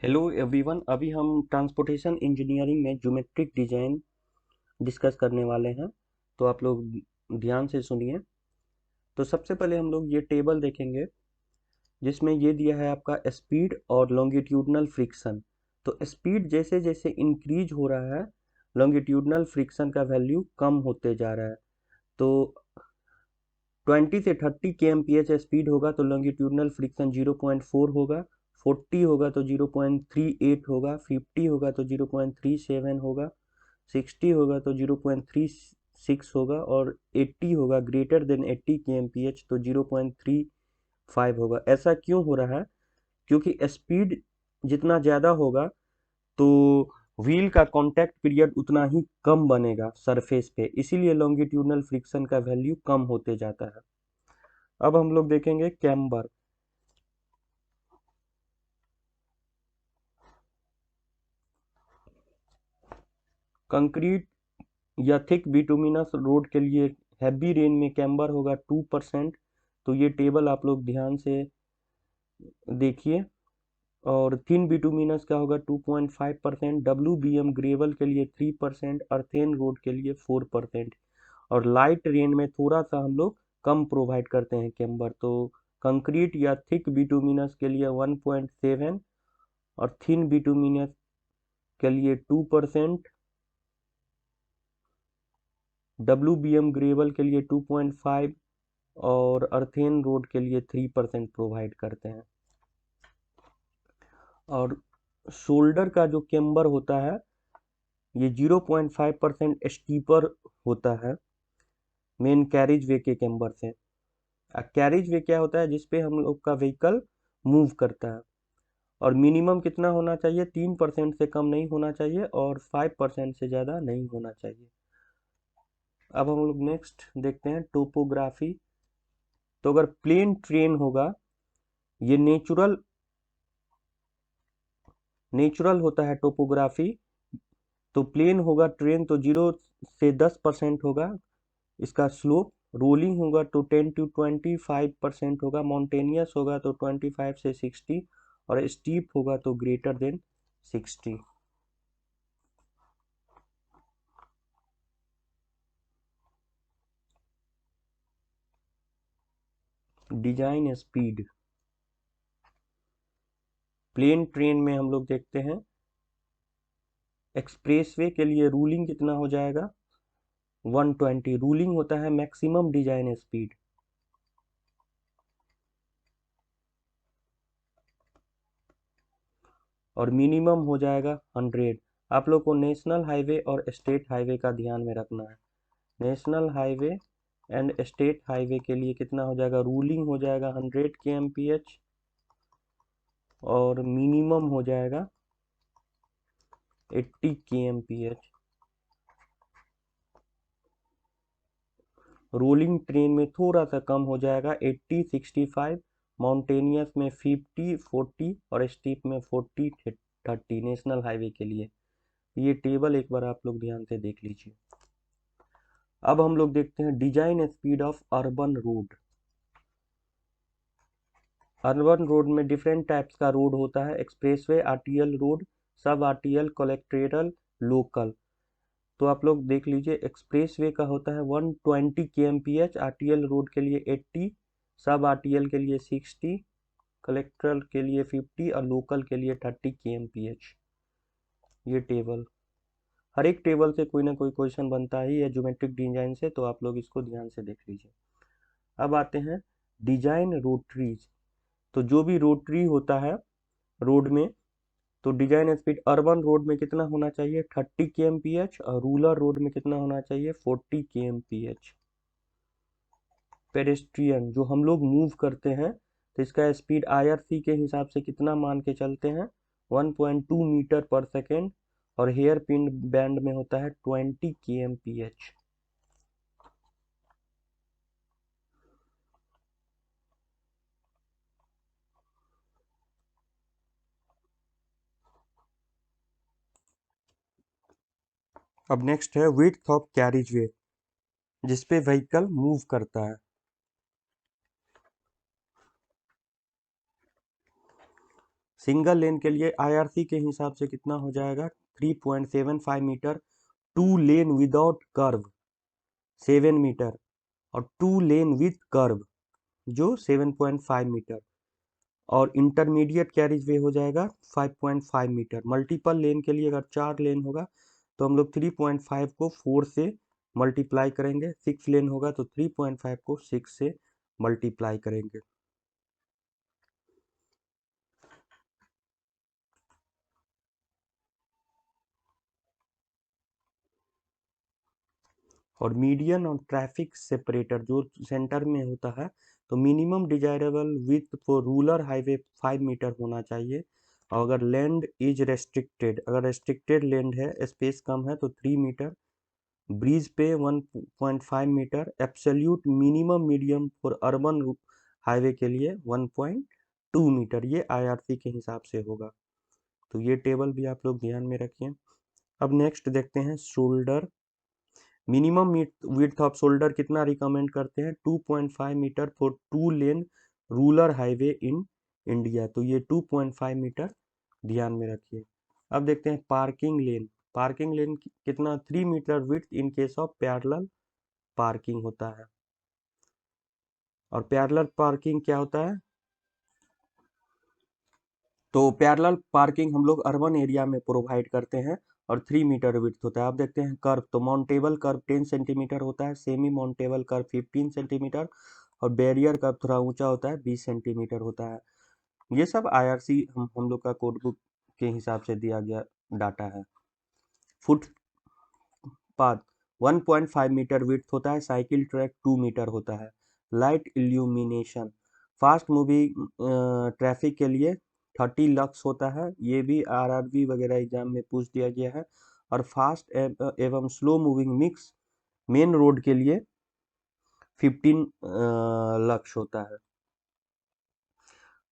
Hello everyone. अभी हम transportation engineering में ज्योमेट्रिक डिजाइन डिस्कस करने वाले हैं। तो आप लोग ध्यान से सुनिए। तो सबसे पहले हम लोग ये टेबल देखेंगे जिसमें ये दिया है आपका स्पीड और लॉन्गिट्यूडनल फ्रिक्शन। तो स्पीड जैसे जैसे इंक्रीज हो रहा है, लॉन्गिट्यूडनल फ्रिक्शन का वैल्यू कम होते जा रहा है। तो 20 से 30 के एम पी एच स्पीड होगा तो लॉन्गिट्यूडनल फ्रिक्शन 0.4 होगा। 40 होगा तो 0.38 होगा। 50 होगा तो 0.37 होगा। 60 होगा तो 0.36 होगा। और 80 होगा, greater than 80 K M P H, तो 0.35 होगा। ऐसा क्यों हो रहा है? क्योंकि स्पीड जितना ज़्यादा होगा तो व्हील का कांटेक्ट पीरियड उतना ही कम बनेगा सरफेस पे, इसीलिए लॉन्गिट्यूडनल फ्रिक्शन का वैल्यू कम होते जाता है। अब हम लोग देखेंगे कैम्बर। कंक्रीट या थिक बिटुमिनस रोड के लिए हैवी रेन में कैम्बर होगा 2%। तो ये टेबल आप लोग ध्यान से देखिए। और थिन बिटुमिनस का होगा 2.5%। डब्ल्यू बी एम ग्रेवल के लिए 3%। अर्थेन रोड के लिए 4%। और लाइट रेन में थोड़ा सा हम लोग कम प्रोवाइड करते हैं कैम्बर। तो कंक्रीट या थिक बिटुमिनस के लिए 1.7 और थिन बिटुमिनस के लिए 2%। डब्ल्यू बी एम ग्रेवल के लिए 2.5 और अर्थेन रोड के लिए 3% प्रोवाइड करते हैं। और शोल्डर का जो कैम्बर होता है ये 0.5% स्टीपर होता है मेन कैरिज वे के कैम्बर से। कैरिज वे क्या होता है? जिसपे हम लोग का व्हीकल मूव करता है। और मिनिमम कितना होना चाहिए? 3% से कम नहीं होना चाहिए और 5% से ज़्यादा नहीं होना चाहिए। अब हम लोग नेक्स्ट देखते हैं टोपोग्राफी। तो अगर प्लेन ट्रेन होगा, ये नेचुरल होता है टोपोग्राफी। तो प्लेन होगा ट्रेन तो 0 से 10% होगा इसका स्लोप। रोलिंग होगा तो 10 to 25% होगा। माउंटेनियस होगा तो 25 से 60। और स्टीप होगा तो greater than 60। Design speed plain terrain में हम लोग देखते हैं एक्सप्रेसवे के लिए रूलिंग कितना हो जाएगा? 120 रूलिंग होता है मैक्सिमम डिजाइन स्पीड। और मिनिमम हो जाएगा 100। आप लोग को नेशनल हाईवे और स्टेट हाईवे का ध्यान में रखना है। National highway and state highway के लिए कितना हो जाएगा? रूलिंग हो जाएगा 100 के एम पी एच और मिनिमम हो जाएगा 80 K M P H. Rolling terrain में थोड़ा सा कम हो जाएगा 80 65। माउंटेनियस में 50 40 और स्टीप में 40 30 नेशनल हाईवे के लिए। ये टेबल एक बार आप लोग ध्यान से देख लीजिए। अब हम लोग देखते हैं design speed of urban road. Urban road में डिफरेंट टाइप्स का रोड होता है। एक्सप्रेसवे, आरटीएल रोड, सब आरटीएल, कलेक्ट्रेटल, लोकल। तो आप लोग देख लीजिए, एक्सप्रेसवे का होता है 120 K M P H, RTL road के लिए 80, सब आरटीएल के लिए 60, कलेक्ट्रल के लिए 50 और लोकल के लिए 30 के एम पी एच। ये टेबल, हर एक टेबल से कोई ना कोई क्वेश्चन बनता ही है ज्योमेट्रिक डिजाइन से, तो आप लोग इसको ध्यान से देख लीजिए। अब आते हैं डिजाइन रोटरीज। तो जो भी रोटरी होता है रोड में, तो डिजाइन स्पीड अर्बन रोड में कितना होना चाहिए? 30 के एम पी एच और रूरल रोड में कितना होना चाहिए? 40 के एम पी एच। पेडेस्ट्रियन जो हम लोग मूव करते हैं तो इसका स्पीड आईआरसी के हिसाब से कितना मान के चलते हैं? 1.2 मीटर पर सेकेंड। और हेयर पिन बैंड में होता है 20 के एम पी एच। अब नेक्स्ट है विड्थ ऑफ कैरिज वे जिसपे व्हीकल मूव करता है। सिंगल लेन के लिए आईआरसी के हिसाब से कितना हो जाएगा 3.75 मीटर, 2 लेन विदाउट कर्व 7 मीटर और 2 लेन विथ कर्व जो 7.5 मीटर और इंटरमीडिएट कैरिज वे हो जाएगा 5.5 मीटर। मल्टीपल लेन के लिए अगर 4 लेन होगा तो हम लोग 3.5 को 4 से मल्टीप्लाई करेंगे, 6 लेन होगा तो 3.5 को 6 से मल्टीप्लाई करेंगे। और मीडियन और ट्रैफिक सेपरेटर जो सेंटर में होता है, तो minimum desirable with for rural highway 5 metre होना चाहिए। और अगर लैंड इज रेस्ट्रिक्टेड, अगर रेस्ट्रिक्टेड लैंड है, स्पेस कम है तो 3 मीटर, ब्रिज पे 1.5 metre, absolute minimum medium for urban highway के लिए 1.2 मीटर, ये आईआरसी के हिसाब से होगा। तो ये टेबल भी आप लोग ध्यान में रखिए। अब नेक्स्ट देखते हैं shoulder. Minimum width of shoulder कितना रिकमेंड करते हैं 2.5 metre for 2 lane rural highway in India, तो ये 2.5 मीटर ध्यान में रखिए। अब देखते हैं पार्किंग लेन। पार्किंग लेन कितना 3 metre width in case of parallel parking होता है। और पैरेलल पार्किंग क्या होता है, तो पैरेलल पार्किंग हम लोग अर्बन एरिया में प्रोवाइड करते हैं और 3 मीटर विड्थ होता है। अब देखते हैं कर्व, तो माउंटेबल कर्व 10 सेंटीमीटर होता है, सेमी माउंटेबल कर्व 15 सेंटीमीटर और बैरियर कर्व थोड़ा ऊंचा होता है 20 सेंटीमीटर होता है। ये सब आईआरसी हम लोग का कोड बुक के हिसाब से दिया गया डाटा है। फुट पाथ 1.5 मीटर विड्थ होता है, साइकिल ट्रैक 2 मीटर होता है। Light illumination fast moving traffic के लिए 30 लक्स होता है, ये भी आरआरबी वगैरह एग्जाम में पूछ दिया गया है। और फास्ट एवं slow moving mix main road के लिए 15 लक्स होता है।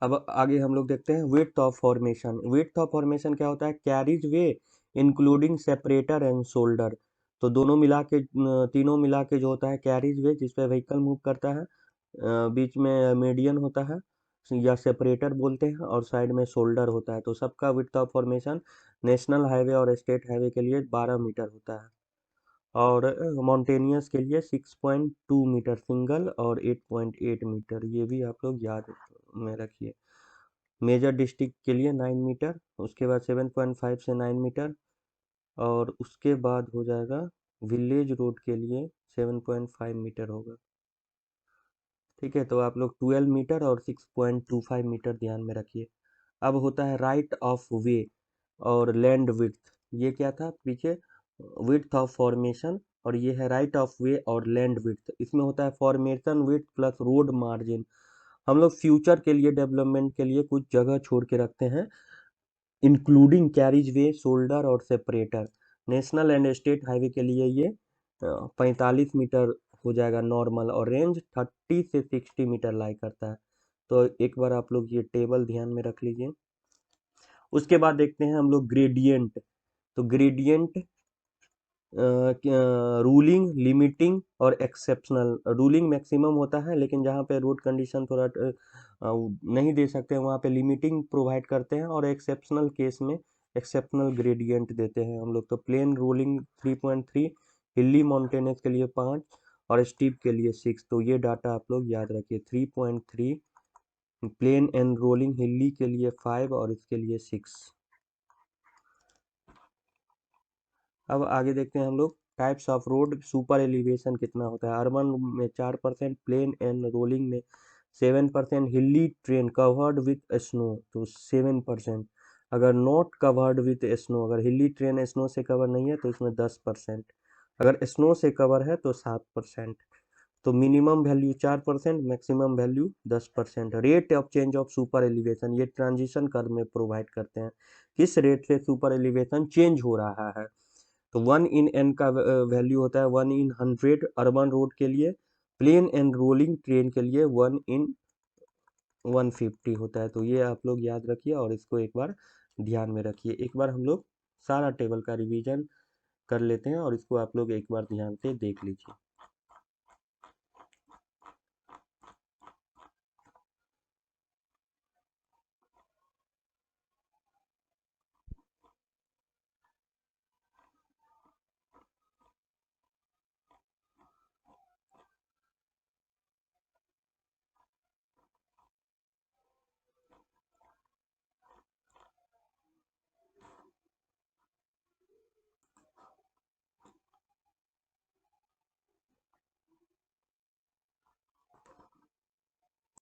अब आगे हम लोग देखते हैं width of formation. Width of formation क्या होता है, carriage way including separator and shoulder, तो दोनों मिला के तीनों मिला के जो होता है कैरिज वे जिसपे व्हीकल मूव करता है, बीच में मीडियन होता है या सेपरेटर बोलते हैं और साइड में शोल्डर होता है। तो सबका width of formation national highway और स्टेट हाईवे के लिए 12 मीटर होता है और माउंटेनियस के लिए 6.2 मीटर सिंगल और 8.8 मीटर, ये भी आप लोग याद में रखिए। मेजर डिस्ट्रिक्ट के लिए 9 मीटर, उसके बाद 7.5 से 9 मीटर और उसके बाद हो जाएगा विलेज रोड के लिए 7.5 मीटर होगा। ठीक है, तो आप लोग 12 मीटर और 6.25 मीटर ध्यान में रखिए। अब होता है राइट ऑफ वे और लैंड विड्थ, ये क्या था पीछे, विड्थ ऑफ फॉर्मेशन और ये है राइट ऑफ वे और लैंड विड्थ। इसमें होता है formation width plus road margin. हम लोग फ्यूचर के लिए डेवलपमेंट के लिए कुछ जगह छोड़ के रखते हैं, इंक्लूडिंग कैरिज वे, शोल्डर और separator. National and state highway के लिए ये 45 मीटर हो जाएगा नॉर्मल और रेंज 30 से 60 मीटर लाई करता है। तो एक बार आप लोग ये टेबल ध्यान में रख लीजिए। उसके बाद देखते हैं हम लोग ग्रेडियंट। तो ग्रेडियंट रूलिंग, लिमिटिंग और एक्सेप्शनल। रूलिंग मैक्सिमम होता है लेकिन जहाँ पे रोड कंडीशन थोड़ा नहीं दे सकते हैं वहाँ पे लिमिटिंग प्रोवाइड करते हैं और एक्सेप्शनल केस में एक्सेप्शनल ग्रेडियंट देते हैं हम लोग। तो प्लेन रोलिंग 3.3, हिली माउंटेनेस के लिए 5 और स्टीप के लिए 6। तो ये डाटा आप लोग याद रखिए, 3.3 प्लेन एंड रोलिंग, हिली के लिए 5 और इसके लिए 6। अब आगे देखते हैं हम लोग types of road. Super elevation कितना होता है, अर्बन में 4%, प्लेन एंड रोलिंग में 7%, हिली ट्रेन कवर्ड विथ स्नो तो 7%, अगर नॉट कवर्ड विथ स्नो, अगर हिली ट्रेन स्नो से कवर नहीं है तो इसमें 10%, अगर स्नो से कवर है तो 7%। तो minimum value 4%, maximum value 10%। Rate of change of super elevation, ये ट्रांजिशन कर्व में प्रोवाइड करते हैं किस रेट से सुपर एलिवेशन चेंज हो रहा है। तो 1 इन n का वैल्यू होता है 1 इन 100 अर्बन रोड के लिए, प्लेन एंड रोलिंग ट्रेन के लिए 1 इन 150 होता है। तो ये आप लोग याद रखिए और इसको एक बार ध्यान में रखिए। एक बार हम लोग सारा टेबल का रिवीजन कर लेते हैं और इसको आप लोग एक बार ध्यान से देख लीजिए।